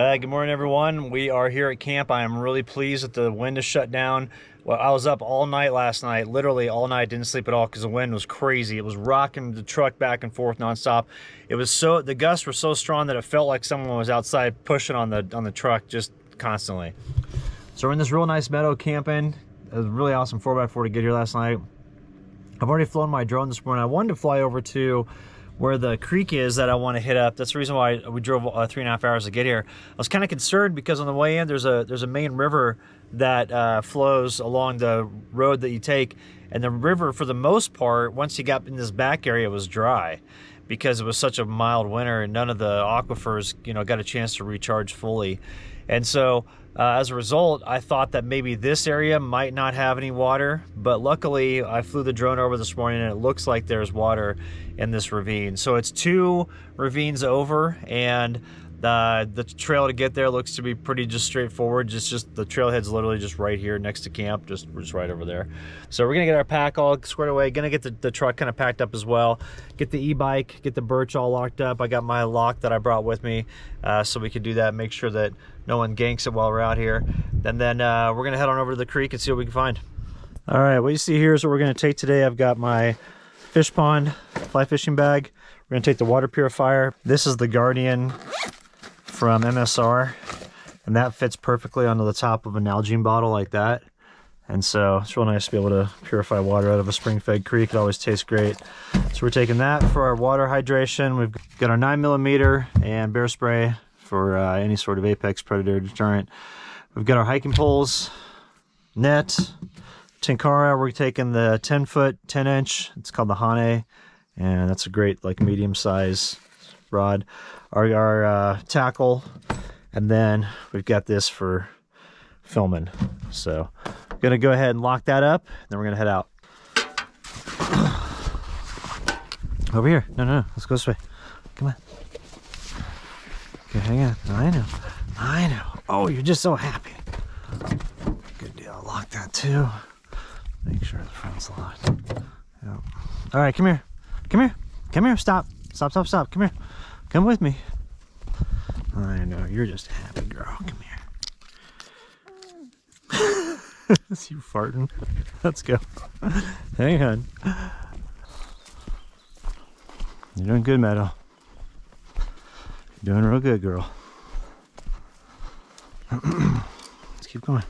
Good morning, everyone. We are here at camp. I am really pleased that the wind is shut down. Well, I was up all night last night, literally all night, didn't sleep at all because the wind was crazy. It was rocking the truck back and forth nonstop. The gusts were so strong that it felt like someone was outside pushing on the truck just constantly. So we're in this real nice meadow camping. It was really awesome 4x4 to get here last night. I've already flown my drone this morning. I wanted to fly over to where the creek is that I want to hit up. That's the reason why we drove 3.5 hours to get here. I was kind of concerned because on the way in there's a main river that flows along the road that you take, and the river, for the most part, once you got in this back area, was dry because it was such a mild winter and none of the aquifers, got a chance to recharge fully. And so as a result, I thought that maybe this area might not have any water, but luckily I flew the drone over this morning and it looks like there's water in this ravine. So it's 2 ravines over, and the trail to get there looks to be pretty just straightforward. Just the trailhead's literally just right here next to camp, just right over there. So we're gonna get our pack all squared away, gonna get the truck kind of packed up as well, get the e-bike, get the birch all locked up. I got my lock that I brought with me, so we could do that, make sure that no one ganks it while we're out here. And then we're gonna head on over to the creek and see what we can find. All right, what you see here is what we're gonna take today. I've got my fish pond fly fishing bag. We're gonna take the water purifier. This is the Guardian from MSR, and that fits perfectly onto the top of an Nalgene bottle like that. And so it's real nice to be able to purify water out of a spring-fed creek. It always tastes great. So we're taking that for our water hydration. We've got our 9mm and bear spray for any sort of apex predator deterrent. We've got our hiking poles, net, Tenkara. We're taking the 10-foot, 10-inch. It's called the Hane, and that's a great medium-size rod. Our tackle, and then we've got this for filming. So I'm gonna go ahead and lock that up, then we're gonna head out. Over here. No, let's go this way. Come on. Okay, hang on. I know. Oh, you're just so happy. Good deal. Lock that too. Make sure the front's locked. Yep. All right, come here. Stop. Come here. Come with me. I know, you're just a happy girl. Come here. Is you farting? Let's go. Hang on. You're doing good, Meadow. You're doing real good, girl. Let's keep going.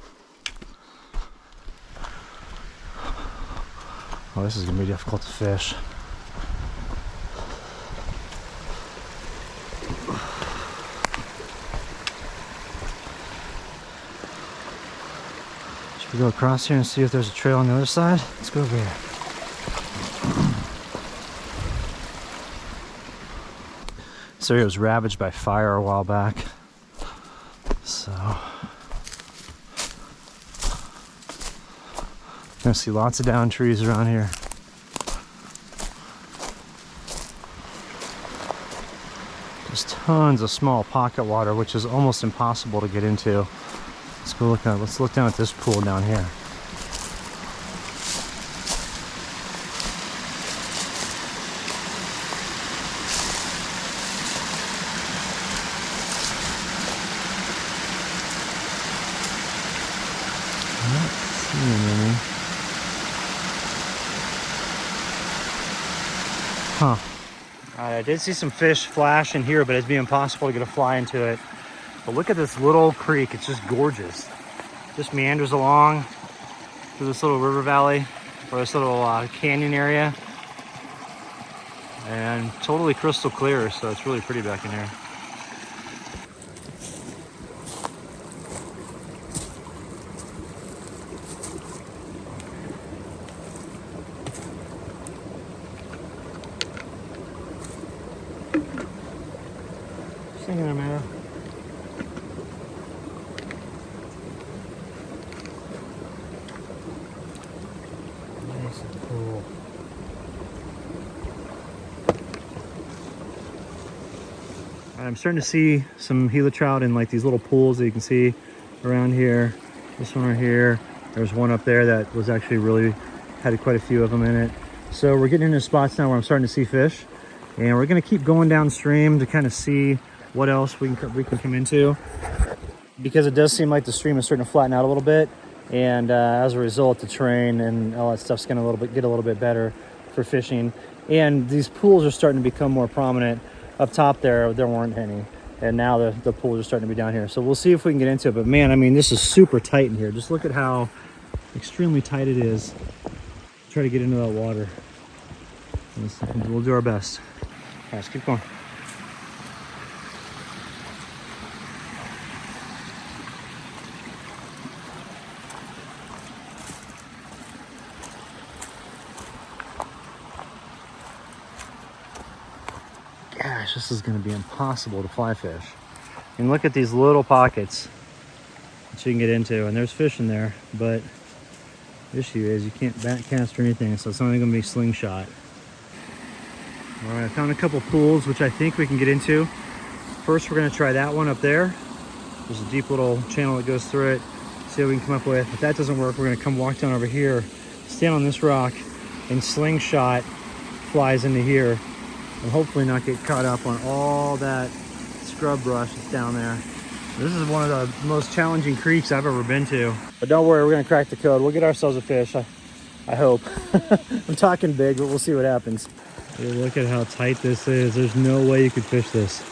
Oh, this is gonna be difficult to fish. Should we go across here and see if there's a trail on the other side? Let's go over here. This area was ravaged by fire a while back. So you're gonna see lots of down trees around here. There's tons of small pocket water, which is almost impossible to get into. Let's look down at this pool down here. Not seeing any. Huh. I did see some fish flash in here, but it'd be impossible to get a fly into it. But look at this little creek. It's just gorgeous. Just meanders along through this little river valley, or this little canyon area, and totally crystal clear, so it's really pretty back in here. Just hanging there, man. Cool. I'm starting to see some Gila trout in like these little pools that you can see around here. This one right here. There's one up there that was actually had quite a few of them in it. So we're getting into spots now where I'm starting to see fish, and we're going to keep going downstream to kind of see what else we can come into, because it does seem like the stream is starting to flatten out a little bit, and as a result, the terrain and all that stuff's going to get a little bit better for fishing. And these pools are starting to become more prominent. Up top there weren't any, and now the pools are starting to be down here. So we'll see if we can get into it. But man, I mean, this is super tight in here. Just look at how extremely tight it is. Try to get into that water. We'll do our best. All right, let's keep going. Gosh, this is going to be impossible to fly fish. And look at these little pockets that you can get into, and there's fish in there, but the issue is you can't back cast or anything, so it's only going to be slingshot. All right, I found a couple pools which I think we can get into. First, we're going to try that one up there. There's a deep little channel that goes through it. See what we can come up with. If that doesn't work, we're going to come walk down over here, stand on this rock, and slingshot flies into here, and hopefully not get caught up on all that scrub brush that's down there. This is one of the most challenging creeks I've ever been to. But don't worry, we're gonna crack the code. We'll get ourselves a fish, I hope. I'm talking big, but we'll see what happens. Dude, look at how tight this is. There's no way you could fish this.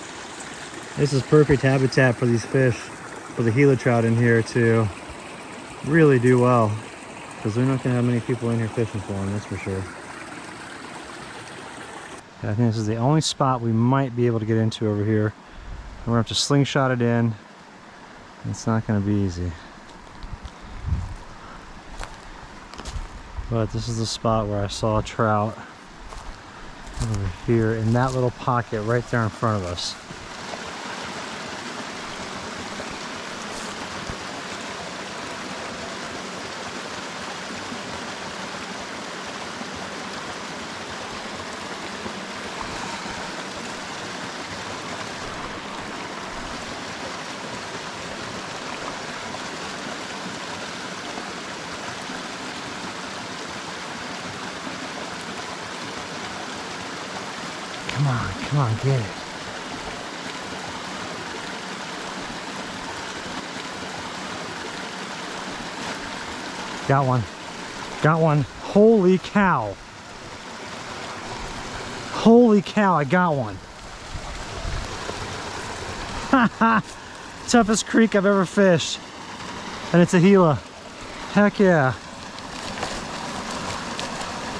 This is perfect habitat for these fish, for the Gila trout in here to really do well, because they're not gonna have many people in here fishing for them, that's for sure. I think this is the only spot we might be able to get into over here. We're gonna have to slingshot it in. It's not gonna be easy. But this is the spot where I saw a trout over here in that little pocket right there in front of us. Come on, get it. Got one. Got one. Holy cow. Holy cow, I got one. Haha. Toughest creek I've ever fished. And it's a Gila. Heck yeah.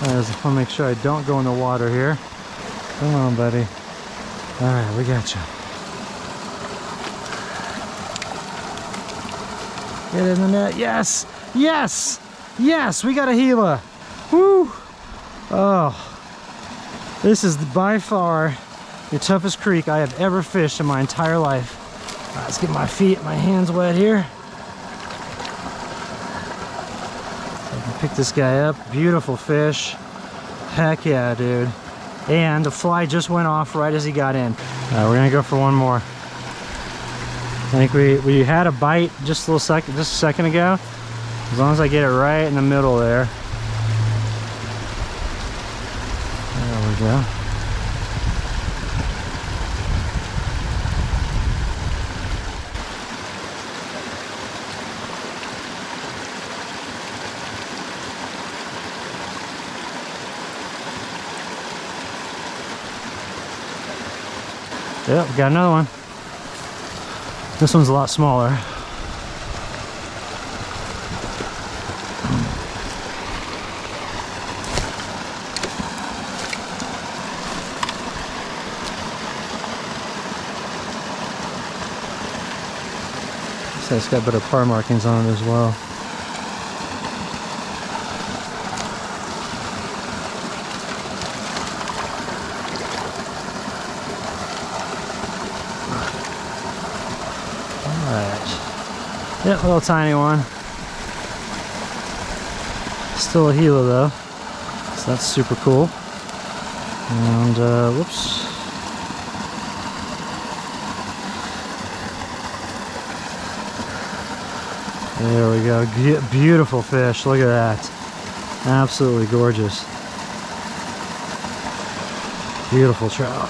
I just want to make sure I don't go in the water here. Come on, buddy. All right, we got you. Get in the net. Yes, yes, yes. We got a Gila. Woo! Oh, this is by far the toughest creek I have ever fished in my entire life. All right, let's get my hands wet here. I can pick this guy up. Beautiful fish. Heck yeah, dude. And the fly just went off right as he got in. We're gonna go for one more. I think we had a bite just a second ago. As long as I get it right in the middle there. There we go. Yep, we got another one. This one's a lot smaller. So it's got better par markings on it as well. Yep, a little tiny one. Still a Gila though, so that's super cool. And whoops. There we go. Beautiful fish. Look at that. Absolutely gorgeous. Beautiful trout.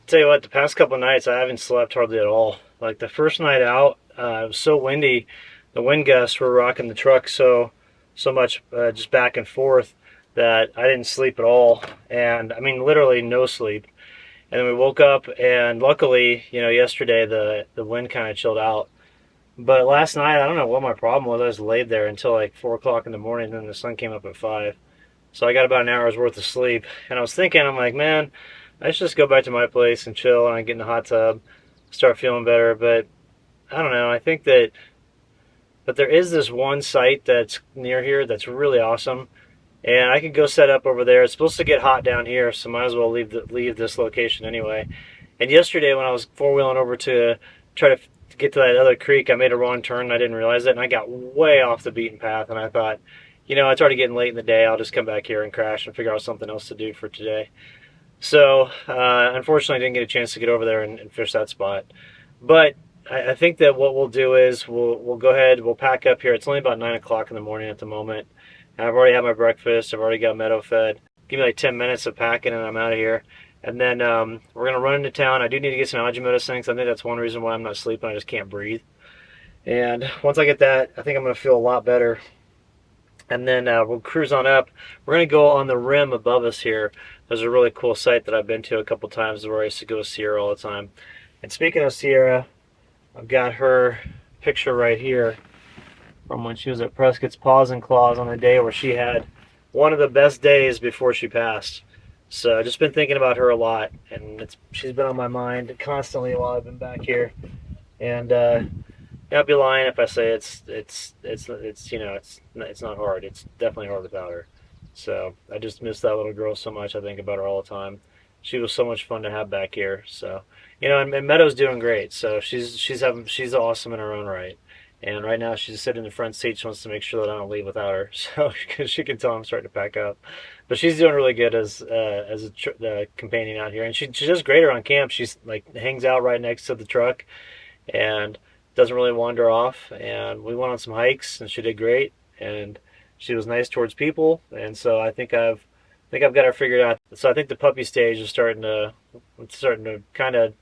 Tell you what, the past couple of nights I haven't slept hardly at all. Like the first night out, it was so windy. The wind gusts were rocking the truck so much, just back and forth, that I didn't sleep at all. And I mean, literally no sleep. And then we woke up, and luckily, yesterday the wind kind of chilled out. But last night, I don't know what my problem was. I just laid there until like 4 o'clock in the morning, and then the sun came up at 5. So I got about an hour's worth of sleep. And I was thinking, I'm like, man, I should just go back to my place and chill and get in the hot tub, start feeling better. But I don't know. I think that, but there is this one site that's near here that's really awesome, and I could go set up over there. It's supposed to get hot down here, so might as well leave this location anyway. And yesterday when I was four-wheeling over to try to get to that other creek, I made a wrong turn and I didn't realize it, and I got way off the beaten path, and I thought, it's already getting late in the day. I'll just come back here and crash and figure out something else to do for today. So unfortunately, I didn't get a chance to get over there and fish that spot. But I think that what we'll do is we'll go ahead, we'll pack up here. It's only about 9 o'clock in the morning at the moment. And I've already had my breakfast. I've already got Meadow fed. Give me like 10 minutes of packing and I'm out of here. And then we're going to run into town. I do need to get some allergy medicine because I think that's one reason why I'm not sleeping. I just can't breathe. And once I get that, I think I'm going to feel a lot better. And then we'll cruise on up. We're going to go on the rim above us here. There's a really cool site that I've been to a couple times where I used to go with Sierra all the time. And speaking of Sierra, I've got her picture right here from when she was at Prescott's Paws and Claws on a day where she had one of the best days before she passed. So I've just been thinking about her a lot, and she's been on my mind constantly while I've been back here. And I'd be lying if I say it's not hard. It's definitely hard without her. So I just miss that little girl so much. I think about her all the time. She was so much fun to have back here. So and Meadow's doing great. So she's awesome in her own right. And right now she's sitting in the front seat. She wants to make sure that I don't leave without her. So because she can tell I'm starting to pack up. But she's doing really good as a companion out here, and she does great around camp. She's like hangs out right next to the truck, and doesn't really wander off. And we went on some hikes, and she did great. And she was nice towards people, and so I think I've got her figured out. So I think the puppy stage is starting to kind of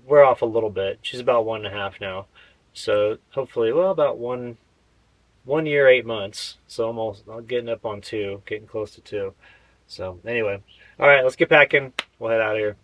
wear off a little bit. She's about 1.5 now, so hopefully, about 1 year 8 months. So almost getting up on 2, getting close to 2. So anyway, all right, let's get packing. We'll head out of here.